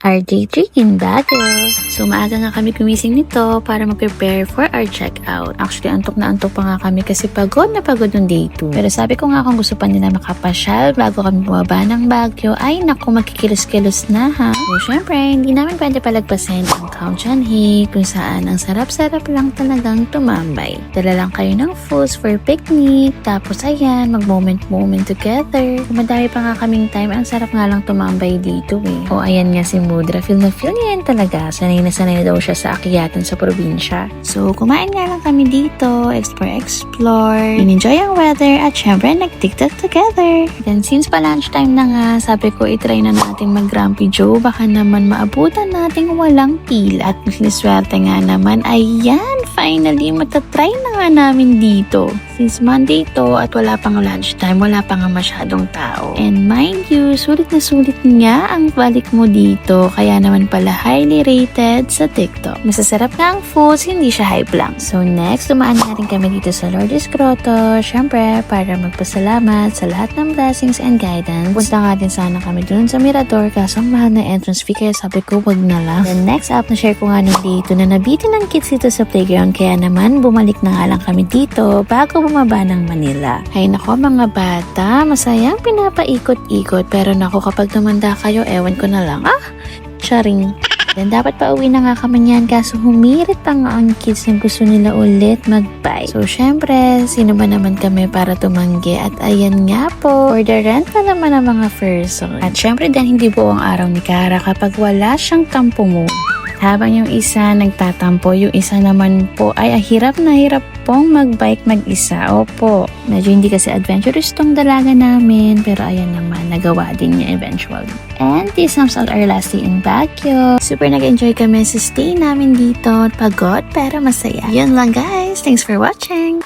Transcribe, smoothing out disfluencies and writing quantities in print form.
our day 3 in Baguio. So maaga nga kami gumising nito para mag-prepare for our checkout. Actually, antok na antok pa nga kami kasi pagod na pagod ng day 2. Pero sabi ko nga kung gusto pa nila makapasyal bago kami bumaba ng Baguio, ay naku, magkikilos-kilos na ha. So syempre, hindi namin pwede palagpasin ang Khao Chan Hee kung saan ang sarap-sarap lang talagang tumambay. Dala lang kayo ng foods for picnic, tapos ayan, mag-moment together. Kung madami pa nga kaming time, ang sarap nga lang tumambay dito eh. O ayan nga si Mudra, feel na yan talaga. Sanay na daw siya sa akyatan sa probinsya. So kumain nga lang kami dito, explore, enjoy ang weather, at syempre nag-TikTok together. Then since pa lunchtime na nga, sabi ko itry na natin mag-Grumpy Joe, baka naman maabutan nating walang pila. At niswerte nga naman, ayan, finally matatry na nga namin dito. Since Monday to at wala pang lunchtime, wala pang masyadong tao. And mind you, sulit na sulit nga ang balik mo dito. Kaya naman pala highly rated sa TikTok. Masasarap nga ang foods, hindi siya hype lang. So next, dumaan na rin kami dito sa Lourdes Grotto. Syempre, para magpasalamat sa lahat ng blessings and guidance. Punta nga din sana kami dun sa Mirador, kaso ang mahal na entrance fee, kaya sabi ko wag na lang. Then next up, na-share ko nga nung dito na nabitin ng kids dito sa playground. Kaya naman, bumalik na nga lang kami dito bago bumaba ng Manila. Hay nako mga bata, masayang pinapaikot-ikot, pero nako kapag tumanda kayo, ewan ko na lang. Charing. Then dapat pa uwi na nga kami niyan, kaso humirit pa nga ang kids na gusto nila ulit mag-bike. So syempre, sino ba naman kami para tumanggi? At ayan nga po, for the rent na naman ang mga person. At syempre dahil hindi buong araw ni Kara kapag wala siyang tampo mo. Habang yung isa nagtatampo, yung isa naman po ay hirap na hirap pong mag-bike mag-isa. Opo, medyo hindi kasi adventurous tong dalaga namin, pero ayan naman, nagawa din niya eventually. And this comes out our last day in Baguio. Super nag-enjoy kami sa stay namin dito. Pagod pero masaya. Yun lang guys, thanks for watching!